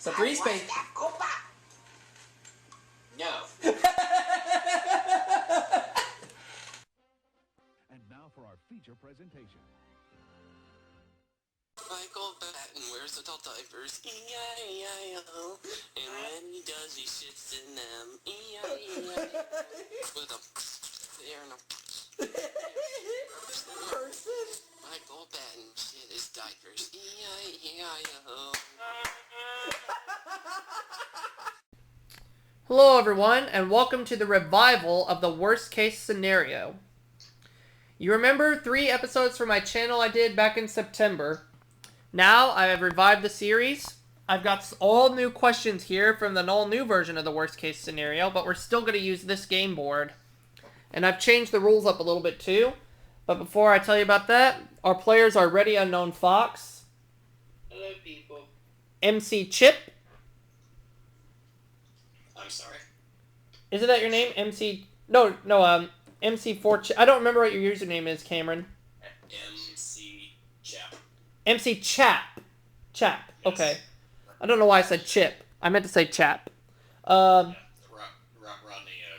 So 3 spaces. No. And now for our feature presentation. Michael Batten wears adult diapers, E-I-E-I-O. And when he does, he shits in them, E-I-E-I-O. With a there and a Person? Michael Batten shit his diapers, E-I-E-I-O. Hello everyone, and welcome to the revival of the worst case scenario. You remember 3 episodes from my channel I did back in September. Now I have revived the series. I've got all new questions here from the all new version of the worst case scenario, but we're still going to use this game board. And I've changed the rules up a little bit too. But before I tell you about that, our players are Ready Unknown Fox. Hello, people. MC Chip. I'm sorry. Isn't that your name? MC... No, MC4 Chip. I don't remember what your username is, Cameron. MC Chap. MC Chap. Chap. Yes. Okay. I don't know why I said Chip. I meant to say Chap. Rodney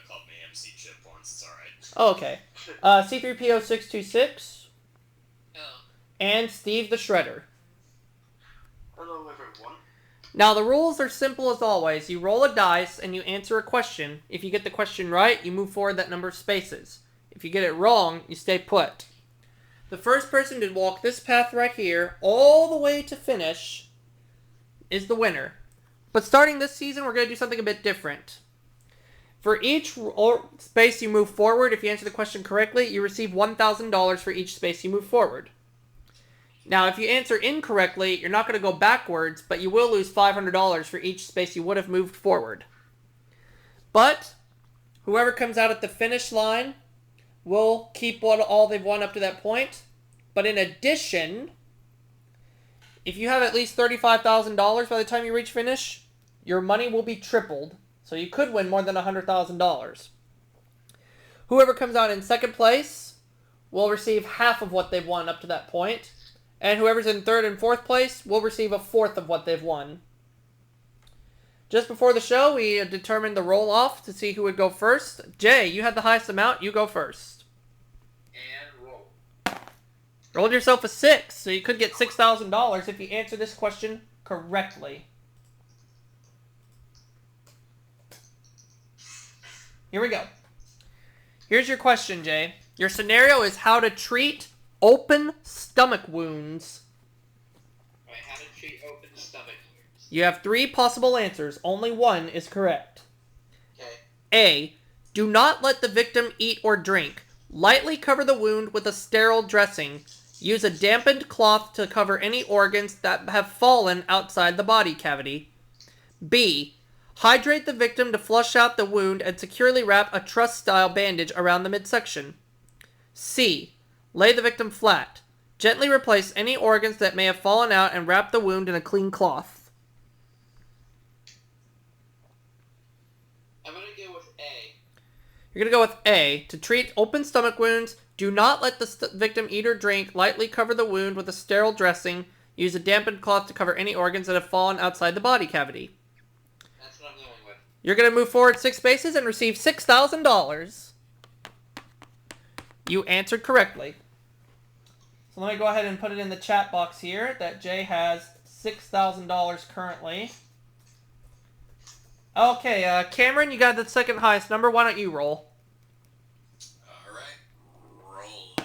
called me MC Chip once. It's alright. Oh, okay. C3PO626. Oh. And Steve the Shredder. Hello, everyone. Now, the rules are simple as always. You roll a dice and you answer a question. If you get the question right, you move forward that number of spaces. If you get it wrong, you stay put. The first person to walk this path right here, all the way to finish, is the winner. But starting this season, we're going to do something a bit different. For each space you move forward, if you answer the question correctly, you receive $1,000 for each space you move forward. Now, if you answer incorrectly, you're not going to go backwards, but you will lose $500 for each space you would have moved forward. But whoever comes out at the finish line will keep all they've won up to that point. But in addition, if you have at least $35,000 by the time you reach finish, your money will be tripled. So you could win more than $100,000. Whoever comes out in second place will receive half of what they've won up to that point. And whoever's in third and fourth place will receive a fourth of what they've won. Just before the show, we determined the roll-off to see who would go first. Jay, you had the highest amount. You go first. And roll. Rolled yourself a 6, so you could get $6,000 if you answer this question correctly. Here we go. Here's your question, Jay. Your scenario is how to treat open stomach wounds. Right, how to treat open stomach wounds. You have 3 possible answers. Only one is correct. Okay. A. Do not let the victim eat or drink. Lightly cover the wound with a sterile dressing. Use a dampened cloth to cover any organs that have fallen outside the body cavity. B. Hydrate the victim to flush out the wound and securely wrap a truss-style bandage around the midsection. C. Lay the victim flat. Gently replace any organs that may have fallen out and wrap the wound in a clean cloth. I'm going to go with A. You're going to go with A. To treat open stomach wounds, do not let the victim eat or drink. Lightly cover the wound with a sterile dressing. Use a dampened cloth to cover any organs that have fallen outside the body cavity. That's what I'm going with. You're going to move forward 6 spaces and receive $6,000. You answered correctly. So let me go ahead and put it in the chat box here that Jay has $6,000 currently. Okay, Cameron, you got the second highest number. Why don't you roll? Alright. Roll.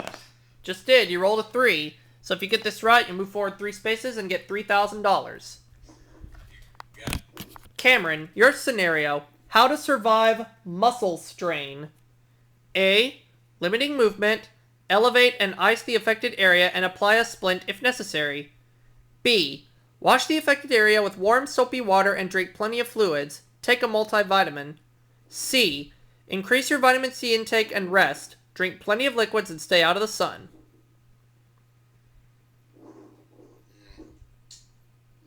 Just did. You rolled a 3. So if you get this right, you move forward 3 spaces and get $3,000. Got it. Cameron, your scenario. How to survive muscle strain. A. Limiting movement. Elevate and ice the affected area and apply a splint if necessary. B. Wash the affected area with warm soapy water and drink plenty of fluids. Take a multivitamin. C. Increase your vitamin C intake and rest. Drink plenty of liquids and stay out of the sun.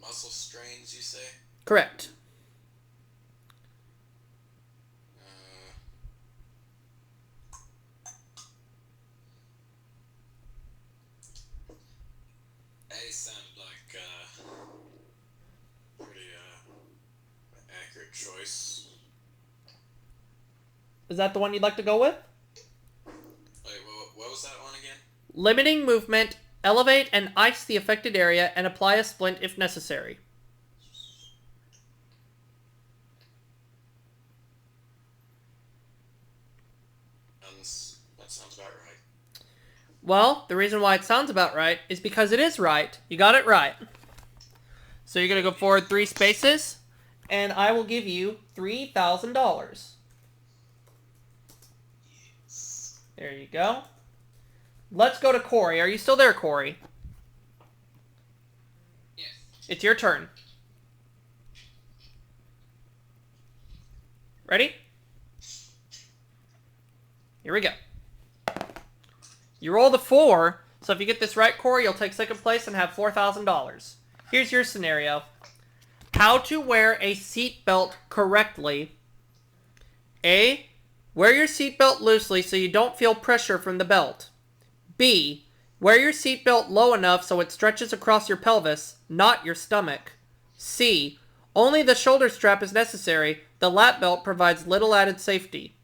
Muscle strains, you say? Correct. A sounded like pretty choice. Is that the one you'd like to go with? Wait, what was that one again? Limiting movement, elevate and ice the affected area, and apply a splint if necessary. That sounds about right. Well, the reason why it sounds about right is because it is right. You got it right. So you're going to go forward 3 spaces, and I will give you $3,000. There you go. Let's go to Corey. Are you still there, Corey? Yes. It's your turn. Ready? Here we go. You roll the 4, so if you get this right, Corey, you'll take second place and have $4,000. Here's your scenario. How to wear a seatbelt correctly. A. Wear your seatbelt loosely so you don't feel pressure from the belt. B. Wear your seatbelt low enough so it stretches across your pelvis, not your stomach. C. Only the shoulder strap is necessary. The lap belt provides little added safety.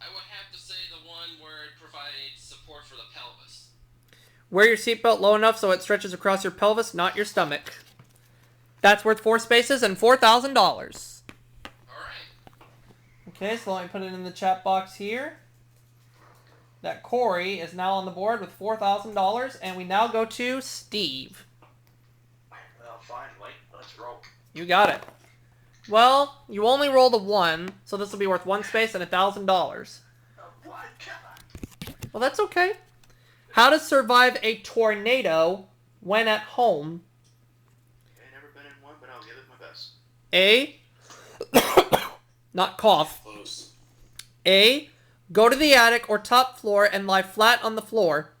I would have to say the one where it provides support for the pelvis. Wear your seatbelt low enough so it stretches across your pelvis, not your stomach. That's worth 4 spaces and $4,000. Alright. Okay, so let me put it in the chat box here. That Corey is now on the board with $4,000, and we now go to Steve. Well, finally, let's roll. You got it. Well, you only rolled a 1, so this will be worth 1 space and $1,000. What? Come on. Well, that's okay. How to survive a tornado when at home. I've never been in one, but I'll give it my best. A. Not cough. Close. A. Go to the attic or top floor and lie flat on the floor.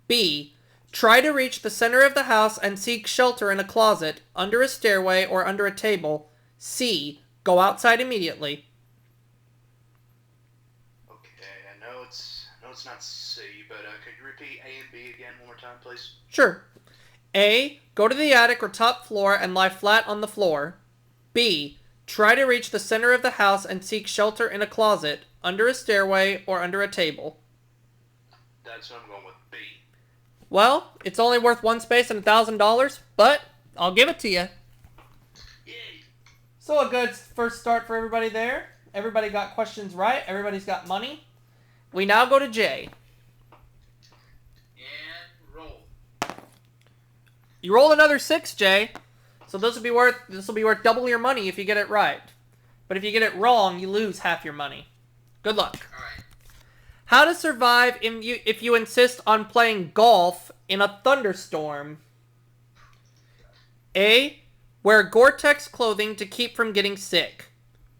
B. Try to reach the center of the house and seek shelter in a closet, under a stairway, or under a table. C. Go outside immediately. Okay, I know it's not C, but could you repeat A and B again one more time, please? Sure. A. Go to the attic or top floor and lie flat on the floor. B. Try to reach the center of the house and seek shelter in a closet, under a stairway, or under a table. That's what I'm going with, B. Well, it's only worth 1 space and $1,000, but I'll give it to you. Yay! So a good first start for everybody there. Everybody got questions right. Everybody's got money. We now go to Jay. And roll. You rolled another 6, Jay. So this will be worth double your money if you get it right. But if you get it wrong, you lose half your money. Good luck. Alright. How to survive if you insist on playing golf in a thunderstorm. A. Wear Gore-Tex clothing to keep from getting sick.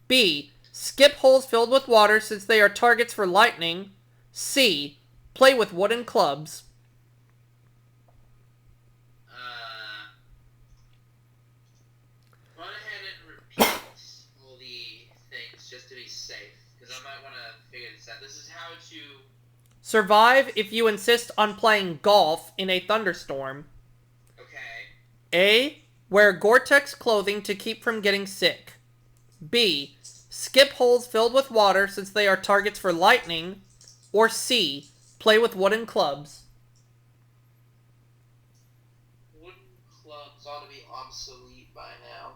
B. Skip holes filled with water since they are targets for lightning. C. Play with wooden clubs. Run ahead and repeat all the things just to be safe, because I might want to figure this out. This is how to... Survive if you insist on playing golf in a thunderstorm. Okay. A. Wear Gore-Tex clothing to keep from getting sick. B. Skip holes filled with water since they are targets for lightning. Or C. Play with wooden clubs. Wooden clubs ought to be obsolete by now.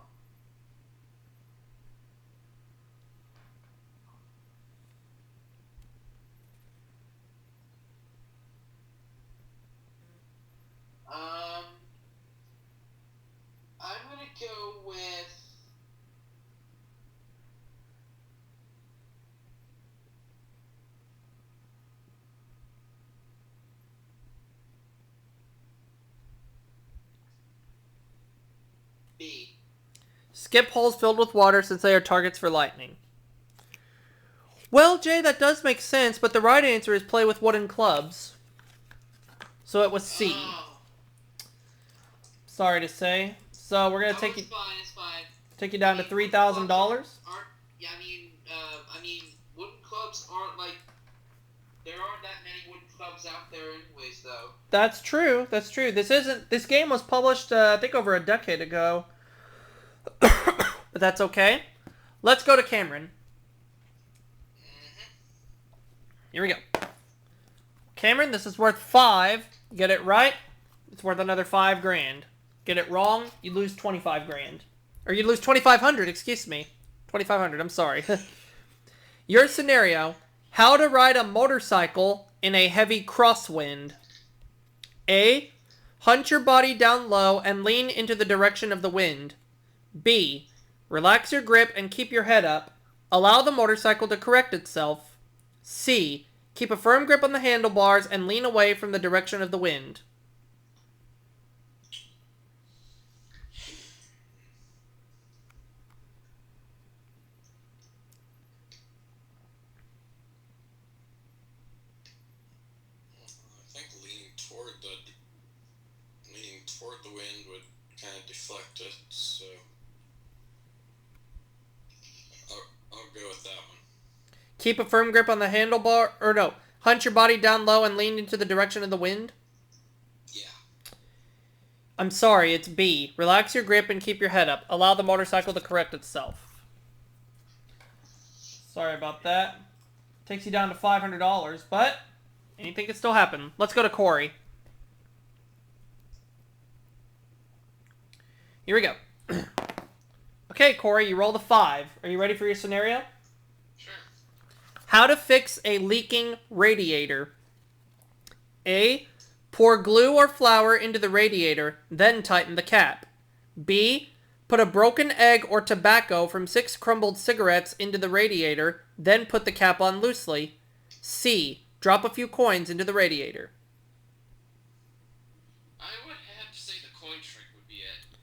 I'm gonna go with... B. Skip holes filled with water since they are targets for lightning. Well, Jay, that does make sense, but the right answer is play with wooden clubs. So it was C. Oh, Sorry to say. So we're gonna no, take you it's fine, it's fine. take you down to $3,000. Yeah, I mean, wooden clubs aren't like... There aren't that many wooden clubs out there anyways, though. That's true. That's true. This game was published, I think, over a decade ago. but that's okay. Let's go to Cameron. Here we go. Cameron, this is worth 5. Get it right, it's worth another 5 grand. Get it wrong, you lose 25 grand. Or you lose 2,500, excuse me. 2,500, I'm sorry. Your scenario, how to ride a motorcycle in a heavy crosswind. A, hunt your body down low and lean into the direction of the wind. B, relax your grip and keep your head up. Allow the motorcycle to correct itself. C, keep a firm grip on the handlebars and lean away from the direction of the wind. I think leaning toward the wind would kind of deflect it, so I'll go with that one. Keep a firm grip on the handlebar, or no, hunt your body down low and lean into the direction of the wind? Yeah. I'm sorry, it's B. Relax your grip and keep your head up. Allow the motorcycle to correct itself. Sorry about that. Takes you down to $500, but anything can still happen. Let's go to Corey. Here we go. Okay, Corey, you rolled a 5. Are you ready for your scenario? Sure. How to fix a leaking radiator. A, pour glue or flour into the radiator, then tighten the cap. B, put a broken egg or tobacco from 6 crumbled cigarettes into the radiator, then put the cap on loosely. C, drop a few coins into the radiator. I would have to say the coin trick would be it.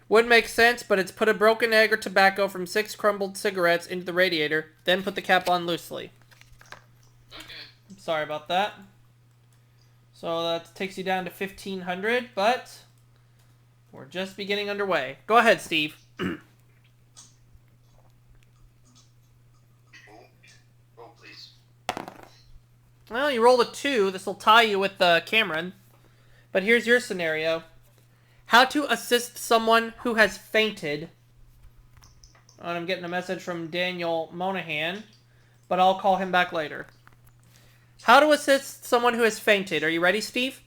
Would make sense, but it's put a broken egg or tobacco from 6 crumbled cigarettes into the radiator, then put the cap on loosely. Okay. Sorry about that. So that takes you down to 1,500, but we're just beginning underway. Go ahead, Steve. Roll, please. Well, you rolled a 2. This will tie you with Cameron. But here's your scenario. How to assist someone who has fainted. And I'm getting a message from Daniel Monahan, but I'll call him back later. How to assist someone who has fainted. Are you ready, Steve?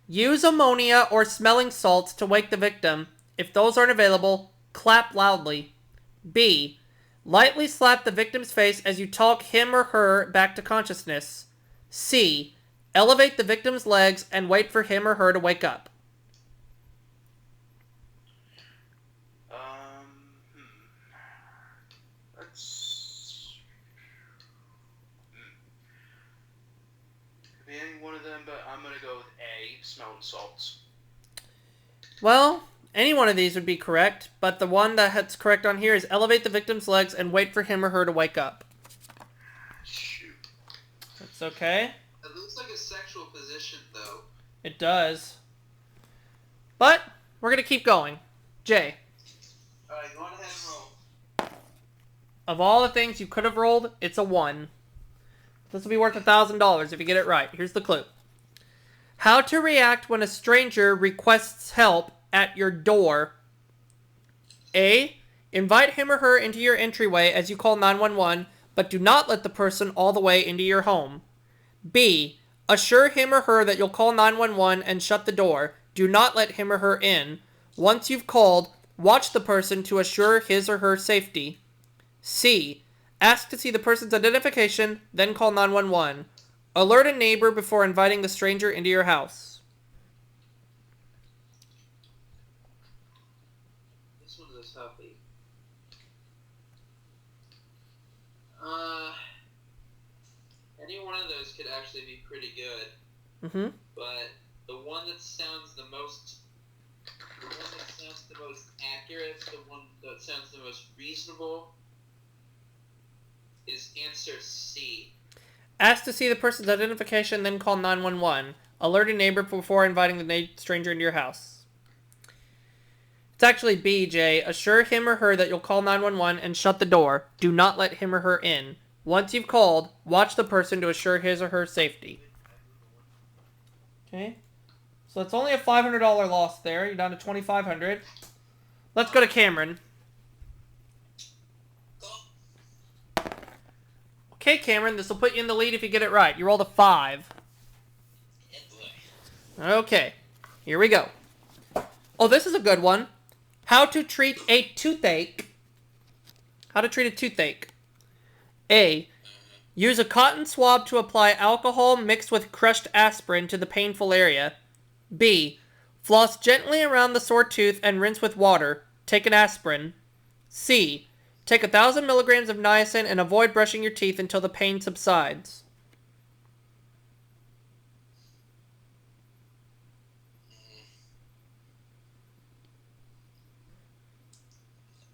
Use ammonia or smelling salts to wake the victim. If those aren't available, clap loudly. B, lightly slap the victim's face as you talk him or her back to consciousness. C, elevate the victim's legs and wait for him or her to wake up. That's... Could be any one of them, but I'm gonna go with A, smelling salts. Well, any one of these would be correct, but the one that's correct on here is elevate the victim's legs and wait for him or her to wake up. Shoot. That's okay. It looks like a sexual position, though. It does. But we're going to keep going. Jay, Alright, go on ahead and roll. of all the things you could have rolled, it's a 1. This will be worth $1,000 if you get it right. Here's the clue. How to react when a stranger requests help at your door. A, invite him or her into your entryway as you call 911, but do not let the person all the way into your home. B, assure him or her that you'll call 911 and shut the door. Do not let him or her in. Once you've called, watch the person to assure his or her safety. C, ask to see the person's identification, then call 911. Alert a neighbor before inviting the stranger into your house. This one is healthy. Any one of those could actually be pretty good, Mm-hmm. but the one that sounds the most accurate, the one that sounds the most reasonable, is answer C. Ask to see the person's identification, then call 911. Alert a neighbor before inviting the stranger into your house. It's actually B, Jay. Assure him or her that you'll call 911 and shut the door. Do not let him or her in. Once you've called, watch the person to assure his or her safety. Okay. So it's only a $500 loss there. You're down to $2,500. Let's go to Cameron. Go. Okay, Cameron, this will put you in the lead if you get it right. You rolled a 5. Yeah, boy. Okay, here we go. Oh, this is a good one. How to treat a toothache. How to treat a toothache. A. Use a cotton swab to apply alcohol mixed with crushed aspirin to the painful area. B. Floss gently around the sore tooth and rinse with water. Take an aspirin. C. Take 1,000 milligrams of niacin and avoid brushing your teeth until the pain subsides.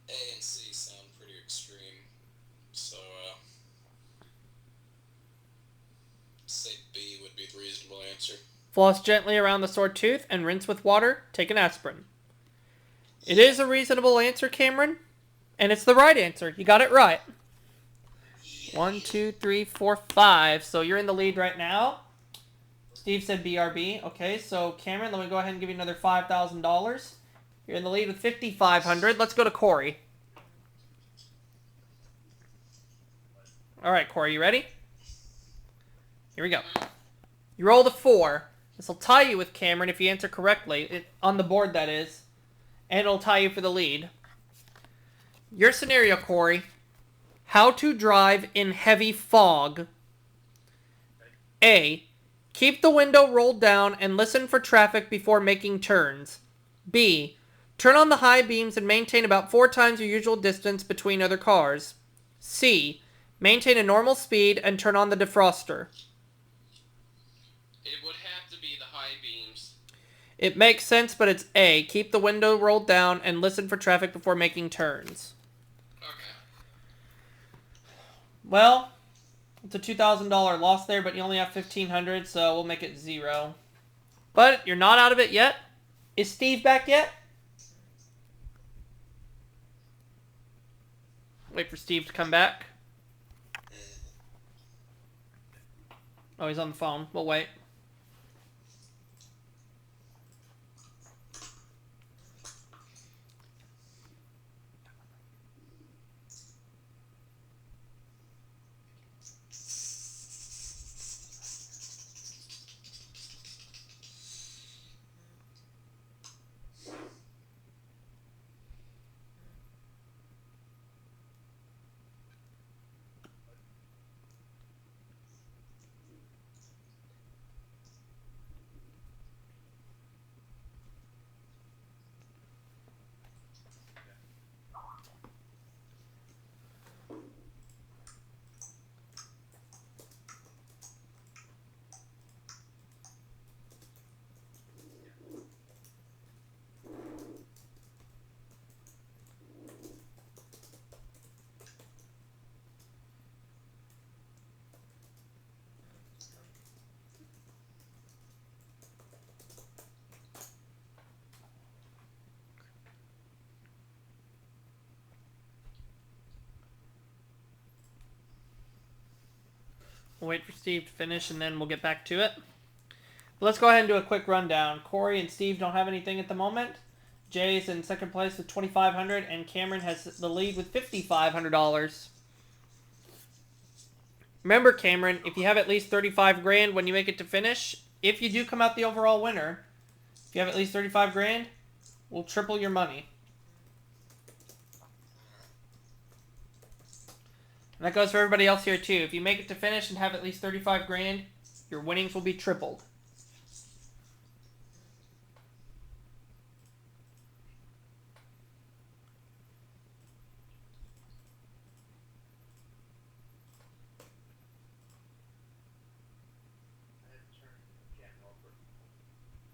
A and C sound pretty extreme, so say B would be the reasonable answer. Floss gently around the sore tooth and rinse with water. Take an aspirin. It is a reasonable answer, Cameron. And it's the right answer. You got it right. 1, 2, 3, 4, 5. So you're in the lead right now. Steve said BRB. Okay, so Cameron, let me go ahead and give you another $5,000. You're in the lead with $5,500. Let's go to Corey. All right, Corey, you ready? Here we go. You rolled a 4. This will tie you with Cameron if you answer correctly. On the board, that is. And it'll tie you for the lead. Your scenario, Corey. How to drive in heavy fog. A. Keep the window rolled down and listen for traffic before making turns. B. Turn on the high beams and maintain about 4 times your usual distance between other cars. C. Maintain a normal speed and turn on the defroster. It would have to be the high beams. It makes sense, but it's A. Keep the window rolled down and listen for traffic before making turns. Okay. Well, it's a $2,000 loss there, but you only have $1,500, so we'll make it 0. But you're not out of it yet. Is Steve back yet? Wait for Steve to come back. Oh, he's on the phone. We'll wait. We'll wait for Steve to finish, and then we'll get back to it. But let's go ahead and do a quick rundown. Corey and Steve don't have anything at the moment. Jay's in second place with $2,500, and Cameron has the lead with $5,500. Remember, Cameron, if you have at least 35 grand when you make it to finish, if you do come out the overall winner, if you have at least 35 grand, we'll triple your money. And that goes for everybody else here, too. If you make it to finish and have at least 35 grand, your winnings will be tripled.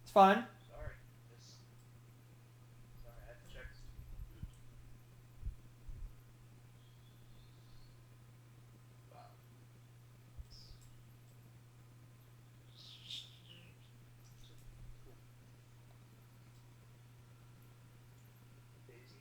It's fine. Sorry. Sorry, I had to check. Wow. Daisy.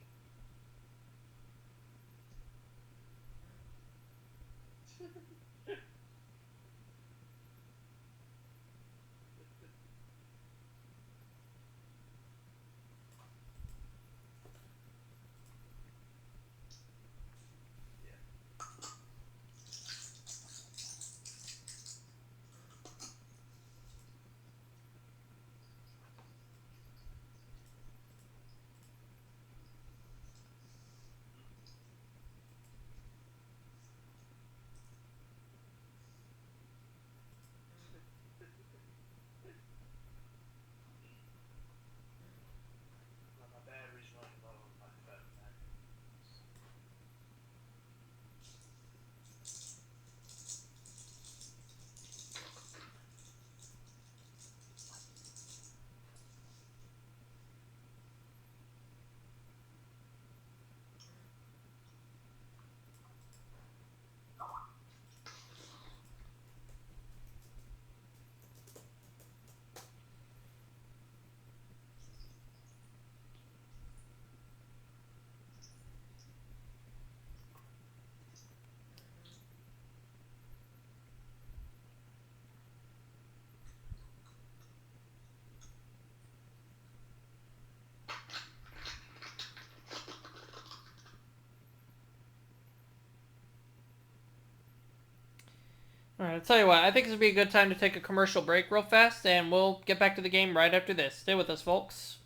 Alright, I'll tell you what, I think this would be a good time to take a commercial break real fast, and we'll get back to the game right after this. Stay with us, folks.